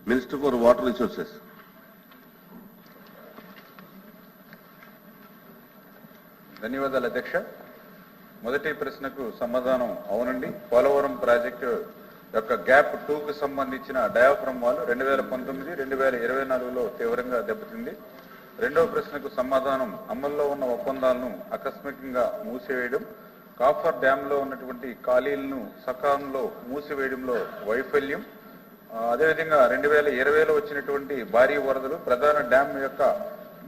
Minister for Water Resources. ధన్యవాదాలు అధ్యక్ష. మొదటి ప్రశ్నకు సమాధానం అవునండి. పోలవరం ప్రాజెక్టు యొక్క గ్యాప్ 2కు సంబంధించిన డయాఫ్రమ్ వాల్ 2019-2024లో తీవ్రంగా దెబ్బతింది. రెండవ ప్రశ్నకు సమాధానం అమల్లో ఉన్న ఒప్పందాలను ఆకస్మికంగా మూసివేయడం, కాఫర్ డ్యామ్ లో ఉన్నటువంటి ఖాళీలను సకాలంలో మూసివేయడంలో వైఫల్యం, అదేవిధంగా 2020లో వచ్చినటువంటి భారీ వరదలు ప్రధాన డ్యామ్ యొక్క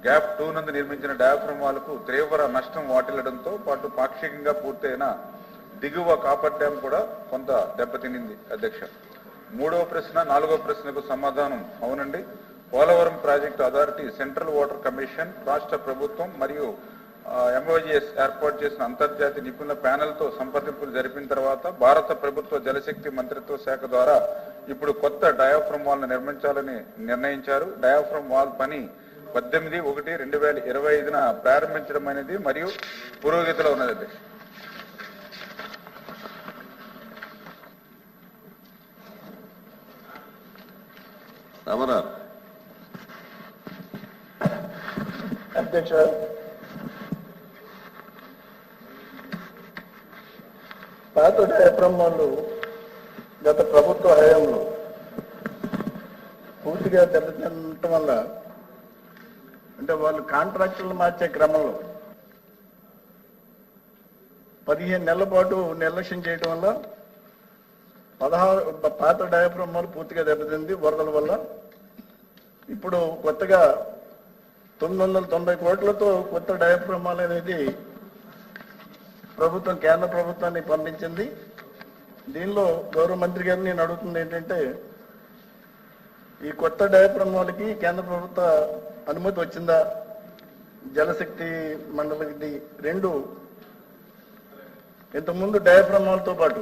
గ్యాప్ 2 నందు నిర్మించిన డయాఫ్రమ్ వాల్కు తీవ్ర నష్టం వాటిల్లడంతో పాటు పాక్షికంగా పూర్తయిన దిగువ కాపర్ డ్యామ్ కూడా కొంత దెబ్బతినింది అధ్యక్ష. నాలుగవ ప్రశ్నకు సమాధానం అవునండి. Polavaram project authority, central water commission, రాష్ట్ర ప్రభుత్వం మరియు MOGS ఏర్పాటు చేసిన అంతర్జాతీయ నిపుణుల ప్యానెల్తో సంప్రదింపులు జరిపిన తర్వాత భారత ప్రభుత్వ జలశక్తి మంత్రిత్వ శాఖ ద్వారా ఇప్పుడు కొత్త డయాఫ్రమ్ వాల్ ను నిర్మించాలని నిర్ణయించారు. డయాఫ్రమ్ వాల్ పని 18/1/2025న ప్రారంభించడం అనేది మరియు పురోగతిలో ఉన్నది అధ్యక్ష. అధ్యక్ష, పాత డయాఫ్రమ్ వాళ్ళు గత ప్రభుత్వ హయాంలో పూర్తిగా దెబ్బతినటం వల్ల, అంటే వాళ్ళు కాంట్రాక్టులు మార్చే క్రమంలో 15 నెలల పాటు నిర్లక్ష్యం చేయటం వల్ల 16 పాత డయాఫ్రమ్ వాళ్ళు పూర్తిగా దెబ్బతింది వరదల వల్ల. ఇప్పుడు కొత్తగా 990 కోట్లతో కొత్త డయాఫ్రమ్ వాల్ అనేది ప్రభుత్వం, కేంద్ర ప్రభుత్వాన్ని పంపించింది. దీనిలో గౌరవ మంత్రి గారిని నేను అడుగుతుంది ఏంటంటే, ఈ కొత్త డయాఫ్రమ్ వాల్కి కేంద్ర ప్రభుత్వ అనుమతి వచ్చిందా? జలశక్తి మండలిది రెండు ఇంతకుముందు డయాఫ్రమ్ వాల్తో పాటు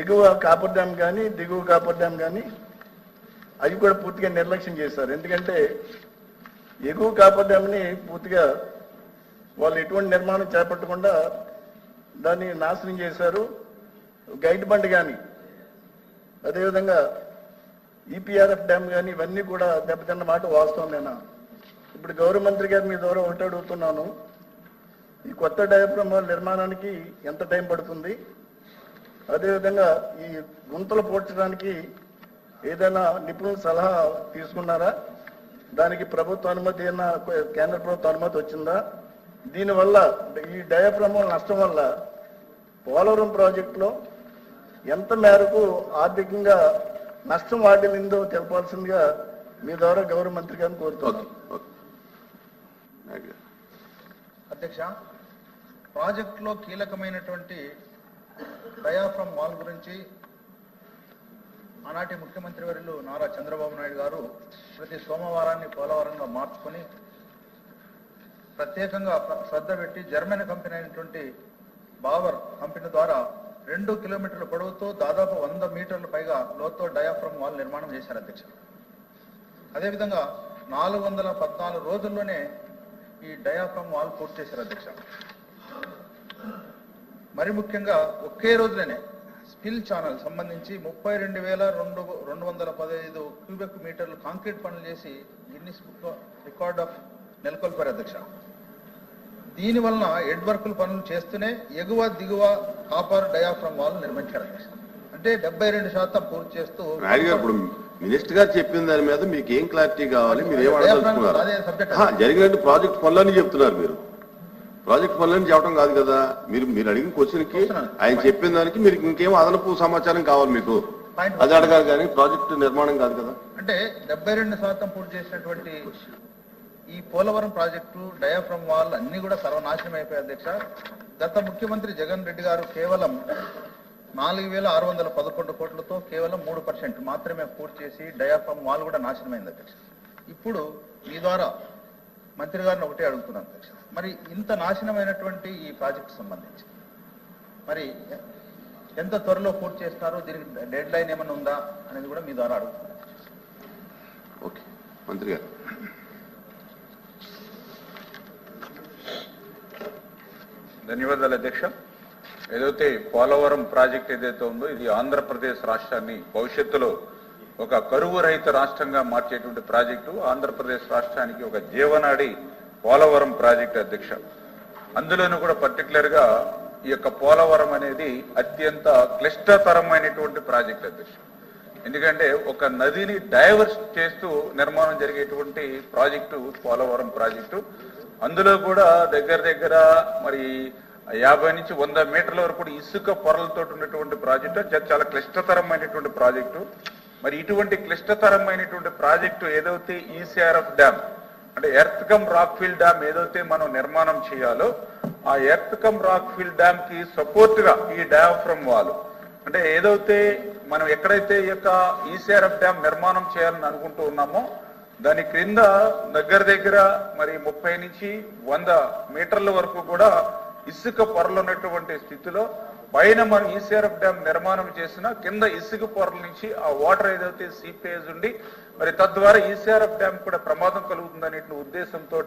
ఎగువ కాపర్ డ్యామ్ కానీ దిగువ కాపర్ డ్యామ్ కానీ అవి కూడా పూర్తిగా నిర్లక్ష్యం చేశారు. ఎందుకంటే ఎగువ కాపర్ డ్యామ్ని పూర్తిగా వాళ్ళు ఎటువంటి నిర్మాణం చేపట్టకుండా దాన్ని నాశనం చేశారు. గైడ్ బండ్ కానీ, అదేవిధంగా EPRF డ్యామ్ కానీ ఇవన్నీ కూడా దెబ్బతిన్న మాట వాస్తవమేనా? ఇప్పుడు గౌరవ మంత్రి గారు మీ ద్వారా ఒకటి అడుగుతున్నాను, ఈ కొత్త డయాఫ్రమ్ వాల్ నిర్మాణానికి ఎంత టైం పడుతుంది? అదేవిధంగా ఈ గుంతలు పోడ్చడానికి ఏదైనా నిపుణుల సలహా తీసుకున్నారా? దానికి ప్రభుత్వ అనుమతి అయినా, కేంద్ర ప్రభుత్వ అనుమతి వచ్చిందా? దీనివల్ల ఈ డయాఫ్రమ్ వాల్ నష్టం వల్ల పోలవరం ప్రాజెక్టులో ఎంత మేరకు ఆర్థికంగా నష్టం వాటిల్లిందో తెలపాల్సిందిగా మీ ద్వారా గౌరవ మంత్రి గారిని కోరుతున్నాను. అధ్యక్ష, ప్రాజెక్టులో కీలకమైనటువంటి డయాఫ్రమ్ వాల్ గురించి ఆనాటి ముఖ్యమంత్రి వర్యులు నారా చంద్రబాబు నాయుడు గారు ప్రతి సోమవారాన్ని పోలవరంగా మార్చుకొని ప్రత్యేకంగా శ్రద్ధ పెట్టి జర్మనీ కంపెనీ అయినటువంటి బావర్ కంపెనీ ద్వారా 2 కిలోమీటర్ల పొడవుతో దాదాపు 100 మీటర్ల పైగా లోతుతో డయాఫ్రమ్ వాల్ నిర్మాణం చేశారు అధ్యక్ష. అదేవిధంగా 414 రోజుల్లోనే ఈ డయాఫ్రమ్ వాల్ పూర్తి చేశారు అధ్యక్ష. మరి ముఖ్యంగా ఒకే రోజులోనే స్పిల్ ఛానల్ సంబంధించి 32,215 క్యూబిక్ మీటర్లు కాంక్రీట్ పనులు చేసి గిన్నిస్ బుక్ రికార్డ్ ఆఫ్ నెలకొల్పారు అధ్యక్ష. దీనివలన హెడ్ వర్కులు పనులు చేస్తూనే ఎగువ దిగువ కాపర్ డయాఫ్రమ్ వాల్ నిర్మించారు అధ్యక్ష. అంటే 72% పూర్తి చేస్తూ. మినిస్టర్ గారు చెప్పిన దాని మీద మీకు ఏం క్లారిటీ కావాలి? మీరు ఏమడుతున్నారు? జరిగినట్టు ప్రాజెక్ట్ పనులని చెప్తున్నారు. మీరు ప్రాజెక్ట్ పనులని చెప్పడం కాదు కదా. మీరు అడిగిన క్వశ్చన్ కి ఆయన చెప్పిన దానికి మీరు ఇంకేం అదనపు సమాచారం కావాలి మీకు, అది అడగాలి కానీ ప్రాజెక్టు నిర్మాణం కాదు కదా. అంటే 72% పూర్తి చేసినటువంటి ఈ పోలవరం ప్రాజెక్టు డయాఫ్రమ్ వాల్ అన్ని కూడా సర్వనాశనం అయిపోయాయి అధ్యక్ష. గత ముఖ్యమంత్రి జగన్ రెడ్డి గారు కేవలం 4,611 కోట్లతో కేవలం 3% మాత్రమే పూర్తి చేసి డయాఫ్రమ్ వాల్ కూడా నాశనమైంది అధ్యక్ష. ఇప్పుడు మీ ద్వారా మంత్రి గారిని ఒకటే అడుగుతున్నాను అధ్యక్ష, మరి ఇంత నాశనమైనటువంటి ఈ ప్రాజెక్టు సంబంధించి మరి ఎంత త్వరలో పూర్తి చేస్తారో, దీనికి డెడ్ లైన్ ఏమైనా ఉందా అనేది కూడా మీ ద్వారా అడుగుతున్నాను. ఓకే మంత్రి గారు. ధన్యవాదాలు అధ్యక్ష. ఏదైతే పోలవరం ప్రాజెక్ట్ ఏదైతే ఉందో ఇది ఆంధ్రప్రదేశ్ రాష్ట్రాన్ని భవిష్యత్తులో ఒక కరువు రహిత రాష్ట్రంగా మార్చేటువంటి ప్రాజెక్టు, ఆంధ్రప్రదేశ్ రాష్ట్రానికి ఒక జీవనాడి పోలవరం ప్రాజెక్టు అధ్యక్ష. అందులోనూ కూడా పర్టికులర్ గా ఈ యొక్క పోలవరం అనేది అత్యంత క్లిష్టతరమైనటువంటి ప్రాజెక్ట్ అధ్యక్ష. ఎందుకంటే ఒక నదిని డైవర్స్ చేస్తూ నిర్మాణం జరిగేటువంటి ప్రాజెక్టు పోలవరం ప్రాజెక్టు. అందులో కూడా దగ్గర మరి 50 నుంచి 100 మీటర్ల వరకు ఇసుక పొరలతో ఉన్నటువంటి ప్రాజెక్టు, చాలా క్లిష్టతరమైనటువంటి ప్రాజెక్టు. మరి ఇటువంటి క్లిష్టతరమైనటువంటి ప్రాజెక్టు ఏదైతే ఈసీఆర్ఎఫ్ డ్యామ్ అంటే earth cum rock fill dam ఏదైతే మనం నిర్మాణం చేయాలో ఆ earth cum rock fill dam కి సపోర్ట్ గా ఈ డయాఫ్రమ్ వాల్ అంటే ఏదైతే మనం ఎక్కడైతే ఈ యొక్క ఈసీఆర్ఎఫ్ డ్యామ్ నిర్మాణం చేయాలని అనుకుంటూ ఉన్నామో దాని క్రింద దగ్గర మరి 30 నుంచి 100 మీటర్ల వరకు కూడా ఇసుక పొరలు ఉన్నటువంటి స్థితిలో పైన మనం ఈసీఆర్ఎఫ్ డ్యామ్ నిర్మాణం చేసిన కింద ఇసుక పొరల నుంచి ఆ వాటర్ ఏదైతే సీపేజ్ ఉండి మరి తద్వారా ఈసీఆర్ఎఫ్ డ్యామ్ కూడా ప్రమాదం కలుగుతుందనే ఉద్దేశంతో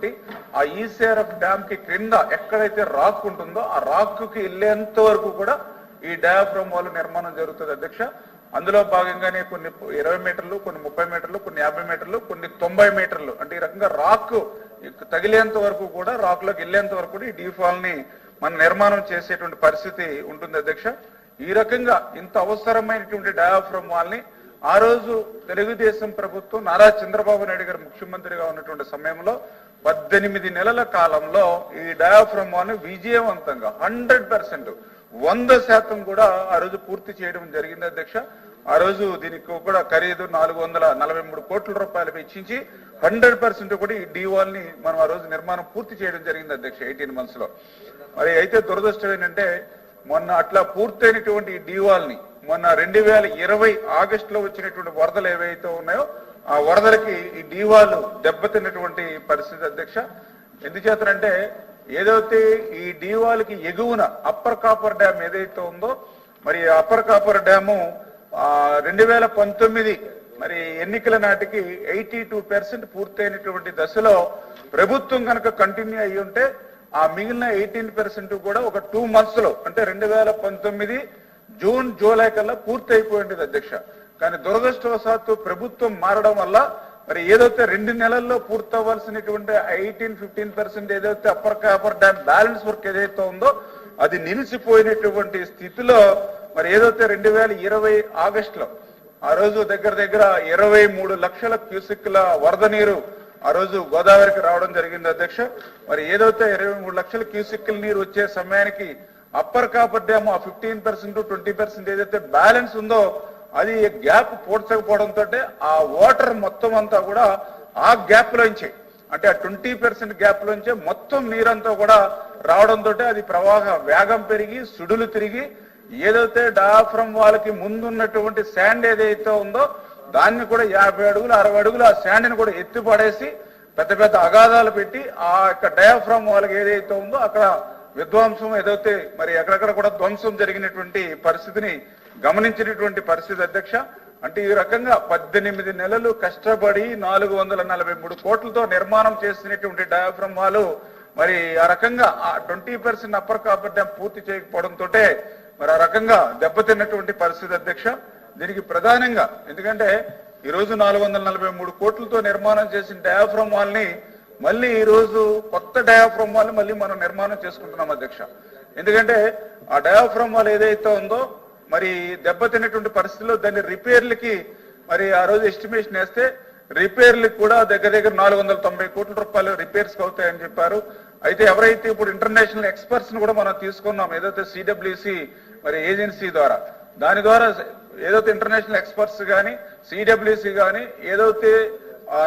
ఆ ఈసీఆర్ఎఫ్ డ్యామ్ కి క్రింద ఎక్కడైతే రాక్ ఉంటుందో ఆ రాక్ కి వెళ్ళేంత వరకు కూడా ఈ డయాఫ్రమ్ వాల్ నిర్మాణం జరుగుతుంది అధ్యక్ష. అందులో భాగంగానే కొన్ని 20 మీటర్లు, కొన్ని 30 మీటర్లు, కొన్ని 50 మీటర్లు, కొన్ని 90 మీటర్లు అంటే ఈ రకంగా రాక్ తగిలేంత వరకు కూడా రాక్ లోకి వెళ్ళేంత వరకు కూడా ఈ డీఫాల్ ని మనం నిర్మాణం చేసేటువంటి పరిస్థితి ఉంటుంది అధ్యక్ష. ఈ రకంగా ఇంత అవసరమైనటువంటి డయాఫ్రమ్ వాల్ ని ఆ రోజు తెలుగుదేశం ప్రభుత్వం నారా చంద్రబాబు నాయుడు గారు ముఖ్యమంత్రిగా ఉన్నటువంటి సమయంలో 18 నెలల కాలంలో ఈ డయాఫ్రమ్ వాల్ ని విజయవంతంగా 100% 100% కూడా ఆ రోజు పూర్తి చేయడం జరిగింది అధ్యక్ష. ఆ రోజు దీనికి కూడా ఖరీదు 443 కోట్ల రూపాయలు వెచ్చించి 100% కూడా ఈ డీవాల్ ని మనం ఆ రోజు నిర్మాణం పూర్తి చేయడం జరిగింది అధ్యక్ష 18 months లో. మరి అయితే దురదృష్టం ఏంటంటే మొన్న అట్లా పూర్తయినటువంటి ఈ డీవాల్ ని మొన్న 2020 ఆగస్టులో వచ్చినటువంటి వరదలు ఏవైతే ఉన్నాయో ఆ వరదలకి ఈ డీవాల్ దెబ్బతిన్నటువంటి పరిస్థితి అధ్యక్ష. ఎందుచేతనంటే ఏదైతే ఈ డీవాల్కి ఎగువన అప్పర్ కాపర్ డ్యామ్ ఏదైతే ఉందో మరి అప్పర్ కాపర్ డ్యాము 2019 మరి ఎన్నికల నాటికి 82% పూర్తయినటువంటి దశలో ప్రభుత్వం కనుక కంటిన్యూ అయ్యి ఉంటే ఆ మిగిలిన 18% కూడా ఒక 2 months లో అంటే 2019 జూన్ జూలై కల్లా పూర్తి అయిపోయింది అధ్యక్ష. కానీ దురదృష్టవశాత్తు ప్రభుత్వం మారడం వల్ల మరి ఏదైతే 2 నెలల్లో పూర్తవ్వాల్సినటువంటి 18-15% ఏదైతే upper coffer dam balance work ఏదైతే ఉందో అది నిలిచిపోయినటువంటి స్థితిలో మరి ఏదైతే 2020 ఆగస్టులో ఆ రోజు దగ్గర 23 లక్షల క్యూసెక్ల వరద నీరు ఆ రోజు గోదావరికి రావడం జరిగింది అధ్యక్ష. మరి ఏదైతే 23 లక్షల క్యూసెక్ల నీరు వచ్చే సమయానికి అప్పర్ కాపర్ డ్యామ్ ఆ 15% 20% ఏదైతే బ్యాలెన్స్ ఉందో అది గ్యాప్ పూడ్చకపోవడంతో ఆ వాటర్ మొత్తం అంతా కూడా ఆ గ్యాప్ లోంచి అంటే ఆ 20% గ్యాప్ లోంచే మొత్తం నీరంతా కూడా రావడంతో అది ప్రవాహ వేగం పెరిగి సుడులు తిరిగి ఏదైతే డయాఫ్రమ్ వాళ్ళకి ముందున్నటువంటి శాండ్ ఏదైతే ఉందో దాన్ని కూడా 50 అడుగులు 60 అడుగులు ఆ శాండ్ ని కూడా ఎత్తి పడేసి పెద్ద అగాధాలు పెట్టి ఆ యొక్క డయాఫ్రమ్ వాళ్ళకి ఏదైతే ఉందో అక్కడ విధ్వంసం ఏదైతే మరి ఎక్కడెక్కడ కూడా ధ్వంసం జరిగినటువంటి పరిస్థితిని గమనించినటువంటి పరిస్థితి అధ్యక్ష. అంటే ఈ రకంగా 18 నెలలు కష్టపడి 443 కోట్లతో నిర్మాణం చేసినటువంటి డయాఫ్రమ్ వాళ్ళు మరి ఆ రకంగా ఆ 20% అప్పర్ కాపర్ డ్యామ్ పూర్తి చేయకపోవడంతో మరి ఆ రకంగా దెబ్బతిన్నటువంటి పరిస్థితి అధ్యక్ష. దీనికి ప్రధానంగా ఎందుకంటే ఈ రోజు 443 కోట్లతో నిర్మాణం చేసిన డయాఫ్రమ్ వాల్ ని మళ్ళీ ఈ రోజు కొత్త డయాఫ్రమ్ వాల్ మళ్ళీ మనం నిర్మాణం చేసుకుంటున్నాం అధ్యక్ష. ఎందుకంటే ఆ డయాఫ్రమ్ వాల్ ఏదైతే ఉందో మరి దెబ్బతిన్నటువంటి పరిస్థితుల్లో దాన్ని రిపేర్లకి మరి ఆ రోజు ఎస్టిమేషన్ వేస్తే రిపేర్లకు కూడా దగ్గర 490 కోట్ల రూపాయలు రిపేర్స్ అవుతాయని చెప్పారు. అయితే ఎవరైతే ఇప్పుడు ఇంటర్నేషనల్ ఎక్స్పర్ట్స్ ని కూడా మనం తీసుకున్నాం ఏదైతే సిడబ్ల్యూసి మరి ఏజెన్సీ ద్వారా దాని ద్వారా ఏదైతే ఇంటర్నేషనల్ ఎక్స్పర్ట్స్ కానీ సిడబ్ల్యూసి కానీ ఏదైతే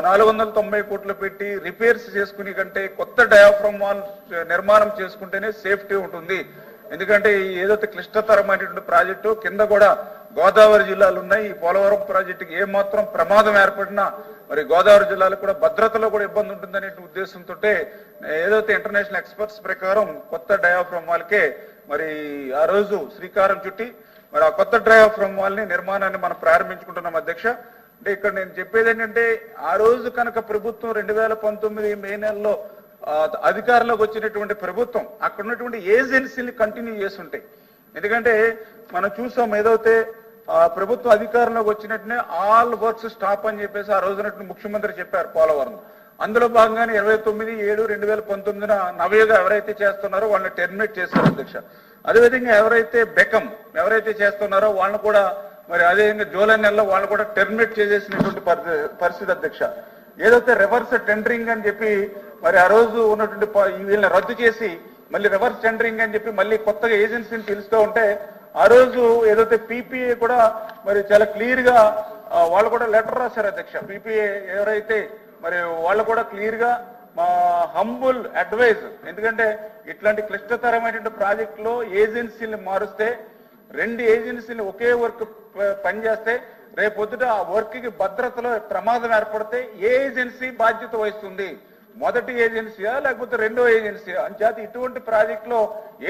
490 కోట్లు పెట్టి రిపేర్స్ చేసుకునే కంటే కొత్త డయాఫ్రమ్ వాల్ నిర్మాణం చేసుకుంటేనే సేఫ్టీ ఉంటుంది. ఎందుకంటే ఏదైతే క్లిష్టతరమైనటువంటి ప్రాజెక్టు కింద కూడా గోదావరి జిల్లాలు ఉన్నాయి. ఈ పోలవరం ప్రాజెక్టుకి ఏ మాత్రం ప్రమాదం ఏర్పడినా మరి గోదావరి జిల్లాలకు కూడా భద్రతలో కూడా ఇబ్బంది ఉంటుందనే ఉద్దేశంతో ఏదైతే ఇంటర్నేషనల్ ఎక్స్పర్ట్స్ ప్రకారం కొత్త డయాఫ్రమ్ వాల్కే మరి ఆ రోజు శ్రీకారం చుట్టి మరి ఆ కొత్త డయాఫ్రమ్ వాల్ ని నిర్మాణాన్ని మనం ప్రారంభించుకుంటున్నాం అధ్యక్ష. అంటే ఇక్కడ నేను చెప్పేది ఏంటంటే ఆ రోజు కనుక ప్రభుత్వం 2019 మే నెలలో అధికారంలోకి వచ్చినటువంటి ప్రభుత్వం అక్కడ ఉన్నటువంటి ఏజెన్సీని కంటిన్యూ చేస్తుంటాయి. ఎందుకంటే మనం చూసాం ఏదైతే ప్రభుత్వ అధికారంలోకి వచ్చినట్టునే ఆల్ వర్క్స్ స్టాప్ అని చెప్పేసి ఆ రోజునట్టు ముఖ్యమంత్రి చెప్పారు పోలవరం. అందులో భాగంగానే 29/7/2019 నవయుగ ఎవరైతే చేస్తున్నారో వాళ్ళని టెర్మినేట్ చేశారు అధ్యక్ష. అదేవిధంగా ఎవరైతే బెకం ఎవరైతే చేస్తున్నారో వాళ్ళని కూడా మరి అదేవిధంగా జూలై నెలలో వాళ్ళు కూడా టెర్మినేట్ చేసేసినటువంటి పరిస్థితి అధ్యక్ష. ఏదైతే రివర్స్ టెండరింగ్ అని చెప్పి మరి ఆ రోజు ఉన్నటువంటి వీళ్ళని రద్దు చేసి మళ్ళీ రివర్స్ టెండరింగ్ అని చెప్పి మళ్ళీ కొత్తగా ఏజెన్సీని పిలుస్తూ ఉంటే ఆ రోజు ఏదైతే పీపీఏ కూడా మరి చాలా క్లియర్ గా వాళ్ళు కూడా లెటర్ రాశారు అధ్యక్ష. పీపీఏ ఎవరైతే మరి వాళ్ళు కూడా క్లియర్ గా మా హంబుల్ అడ్వైజ్, ఎందుకంటే ఇట్లాంటి క్లిష్టతరమైనటువంటి ప్రాజెక్ట్ లో ఏజెన్సీని మారుస్తే 2 ఏజెన్సీలు ఒకే వర్క్ పనిచేస్తే రేపొద్దుట ఆ వర్క్ కి భద్రతలో ప్రమాదం ఏర్పడితే ఏ ఏజెన్సీ బాధ్యత వహిస్తుంది? మొదటి ఏజెన్సీయా లేకపోతే రెండో ఏజెన్సీయా? అంచేత ఇటువంటి ప్రాజెక్ట్ లో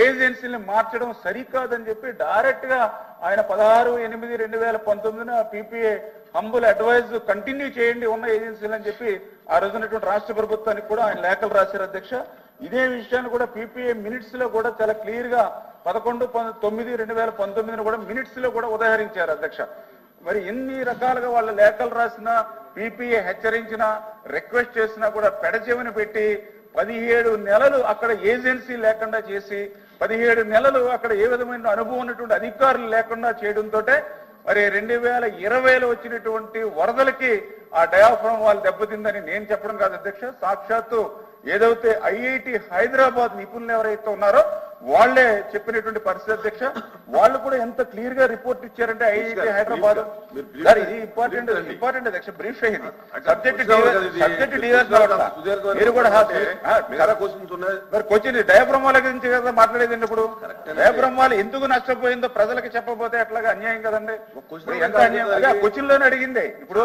ఏజెన్సీని మార్చడం సరికాదని చెప్పి డైరెక్ట్ గా ఆయన 16/8/2019 పీపీఏ హంబుల్ అడ్వైజ్ కంటిన్యూ చేయండి ఉన్న ఏజెన్సీలు అని చెప్పి ఆ రోజునటువంటి రాష్ట్ర ప్రభుత్వానికి కూడా ఆయన లేఖలు రాశారు అధ్యక్ష. ఇదే విషయాన్ని కూడా పీపీఏ మినిట్స్ లో కూడా చాలా క్లియర్ గా 11/9/2019 కూడా మినిట్స్ లో కూడా ఉదాహరించారు అధ్యక్ష. మరి ఎన్ని రకాలుగా వాళ్ళ లేఖలు రాసినా పీపీఏ హెచ్చరించినా రిక్వెస్ట్ చేసినా కూడా పెడచెవిని పెట్టి 17 నెలలు అక్కడ ఏజెన్సీ లేకుండా చేసి 17 నెలలు అక్కడ ఏ విధమైన అనుభవం ఉన్నటువంటి అధికారులు లేకుండా చేయడంతో మరి 2020లో వచ్చినటువంటి వరదలకి ఆ డయాఫ్రామ్ వాళ్ళు దెబ్బతిందని నేను చెప్పడం కాదు అధ్యక్ష. సాక్షాత్తు ఏదైతే ఐఐటి హైదరాబాద్ నిపుణులు ఎవరైతే ఉన్నారో వాళ్లే చెప్పినటువంటి పరిస్థితి అధ్యక్ష. వాళ్ళు కూడా ఎంత క్లియర్ గా రిపోర్ట్ ఇచ్చారంటే ఐఐటి హైదరాబాద్ ఇది ఇంపార్టెంట్ అధ్యక్ష. బ్రీఫ్ అయింది సబ్జెక్ట్ మీరు కూడా మరి క్వశ్చన్ డయాఫ్రామాల గురించి కదా మాట్లాడేది. ఇప్పుడు డయాఫ్రామాలు ఎందుకు నష్టపోయిందో ప్రజలకు చెప్పబోతే ఎట్లాగా అన్యాయం కదండి. ఎంత అన్యాయం అదే క్వశ్చన్ లోనే అడిగింది. ఇప్పుడు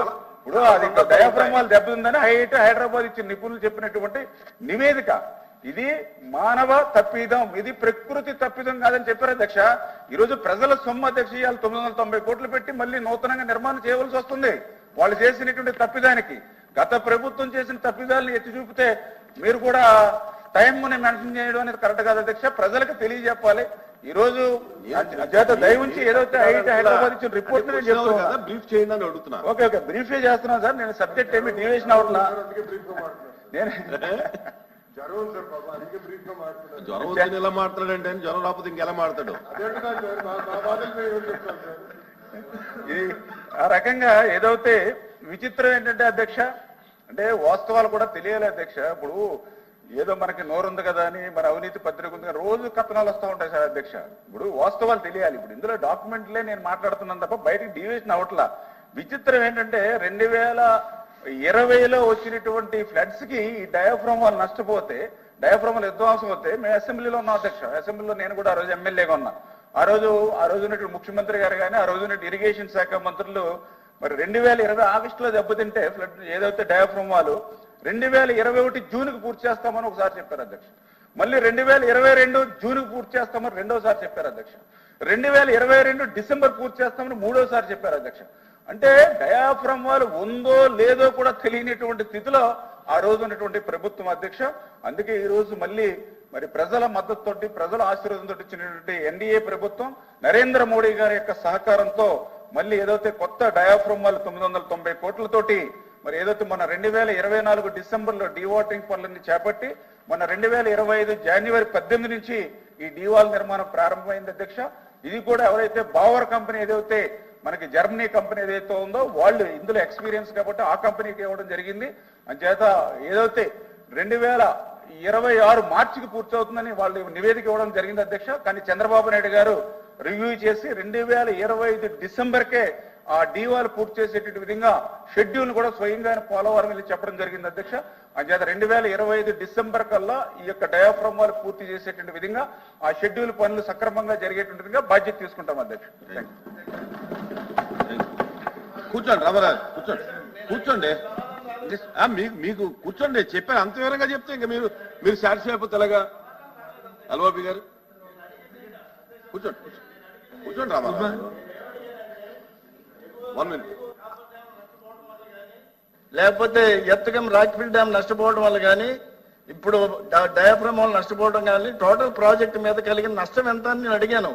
అది డయాఫ్రామాలు దెబ్బతిందని ఐఐటి హైదరాబాద్ ఇచ్చిన నిపుణులు చెప్పినటువంటి నివేదిక. ఇది మానవ తప్పిదం, ఇది ప్రకృతి తప్పిదం కాదని చెప్పారు అధ్యక్ష. ఈ రోజు ప్రజల సొమ్ము అధ్యక్ష 990 కోట్లు పెట్టి మళ్ళీ నూతనంగా నిర్మాణం చేయవలసి వస్తుంది వాళ్ళు చేసినటువంటి తప్పిదానికి. గత ప్రభుత్వం చేసిన తప్పిదాలను ఎత్తి చూపితే మీరు కూడా టైంని మెన్షన్ చేయడం అనేది కరెక్ట్ కాదు అధ్యక్ష. ప్రజలకు తెలియజెప్పాలి. ఈ రోజు దయవుంచి ఏదైతే ఐఐటి హైదరాబాద్ ఇచ్చిన రిపోర్ట్ బ్రీఫ్ చేయండి అని అడుగుతున్నా. ఓకే బ్రీఫే చేస్తున్నాను సార్. నేను సబ్జెక్ట్ ఏమి డివియేషన్ అవట్లా. నేను జ్వరం వచ్చి ఎలా మాట్లాడంటే జ్వరం రాకపోతే ఇంకెలా మాట్లాడు. ఇది ఆ రకంగా ఏదైతే విచిత్రం ఏంటంటే అధ్యక్ష, అంటే వాస్తవాలు కూడా తెలియాలి అధ్యక్ష. ఇప్పుడు ఏదో మనకి నోరుంది కదా అని మన అవినీతి పత్రిక ఉంది, రోజు కథనాలు వస్తూ ఉంటాయి సార్ అధ్యక్ష. ఇప్పుడు వాస్తవాలు తెలియాలి. ఇప్పుడు ఇందులో డాక్యుమెంట్లే నేను మాట్లాడుతున్నాను తప్ప బయటకు డివియేషన్ అవట్లా. విచిత్రం ఏంటంటే 2020లో వచ్చినటువంటి ఫ్లడ్స్ కి ఈ డయాఫ్రామ్ వాళ్ళు నష్టపోతే, డయాఫ్రామ్ విధ్వంసం అవుతే మేము అసెంబ్లీలో ఉన్నాం అధ్యక్ష. అసెంబ్లీలో నేను కూడా ఆ రోజు ఎమ్మెల్యేగా ఉన్నా. ఆ రోజు ముఖ్యమంత్రి గారు కానీ ఆ రోజు ఇరిగేషన్ శాఖ మంత్రులు మరి 2020 ఆగస్టులో దెబ్బతింటే ఫ్లడ్ ఏదైతే డయాఫ్రామ్ వాళ్ళు 2021 జూన్కి పూర్తి చేస్తామని ఒకసారి చెప్పారు అధ్యక్ష. మళ్ళీ 2022 జూన్కి పూర్తి చేస్తామని రెండోసారి చెప్పారు అధ్యక్ష. 2022 డిసెంబర్ పూర్తి చేస్తామని మూడోసారి చెప్పారు అధ్యక్ష. అంటే డయాఫ్రామ్ వాళ్ళు ఉందో లేదో కూడా తెలియనటువంటి స్థితిలో ఆ రోజు ఉన్నటువంటి ప్రభుత్వం అధ్యక్ష. అందుకే ఈ రోజు మళ్ళీ మరి ప్రజల మద్దతుతోటి ప్రజల ఆశీర్వాదంతో ఇచ్చినటువంటి ఎన్డీఏ ప్రభుత్వం నరేంద్ర మోడీ గారి యొక్క సహకారంతో మళ్ళీ ఏదైతే కొత్త డయాఫ్రామ్ వాళ్ళు 990 కోట్లతోటి మరి ఏదైతే మన 2024 డిసెంబర్లో డీవాటరింగ్ పనులన్నీ చేపట్టి మన 2025 జనవరి 18 నుంచి ఈ డీవాల్ నిర్మాణం ప్రారంభమైంది అధ్యక్ష. ఇది కూడా ఎవరైతే బావర్ కంపెనీ ఏదైతే మనకి జర్మనీ కంపెనీ ఏదైతే ఉందో వాళ్ళు ఇందులో ఎక్స్పీరియన్స్ కాబట్టి ఆ కంపెనీకి ఇవ్వడం జరిగింది. అంచేత ఏదైతే 2026 మార్చికి పూర్తవుతుందని వాళ్ళు నివేదిక ఇవ్వడం జరిగింది అధ్యక్ష. కానీ చంద్రబాబు నాయుడు గారు రివ్యూ చేసి 2025 డిసెంబర్కే ఆ డీవాల్ పూర్తి చేసేటువంటి విధంగా షెడ్యూల్ కూడా స్వయంగా పోలవరం వెళ్ళి చెప్పడం జరిగింది అధ్యక్ష. అంచేత 2025 డిసెంబర్ కల్లా ఈ యొక్క డయాఫ్రామ్ వాళ్ళు పూర్తి చేసేటువంటి విధంగా ఆ షెడ్యూల్ పనులు సక్రమంగా జరిగేటువంటి విధంగా బాధ్యత తీసుకుంటాం అధ్యక్ష. కూర్చోండి రామరాజు, కూర్చోండి మీకు కూర్చోండి. చెప్పాను అంత వివరంగా చెప్తే ఇంకా మీరు సాటిస్ఫై అయిపోతే ఎలాగా? అల్వాబి గారు కూర్చోండి రామరాజు. 1 minute. లేకపోతే ఎత్తకం రాక్ఫిల్ డ్యామ్ నష్టపోవడం వల్ల కానీ ఇప్పుడు డయాఫ్రామ్ వల్ల నష్టపోవడం కానీ టోటల్ ప్రాజెక్ట్ మీద కలిగిన నష్టం ఎంత అని నేను అడిగాను.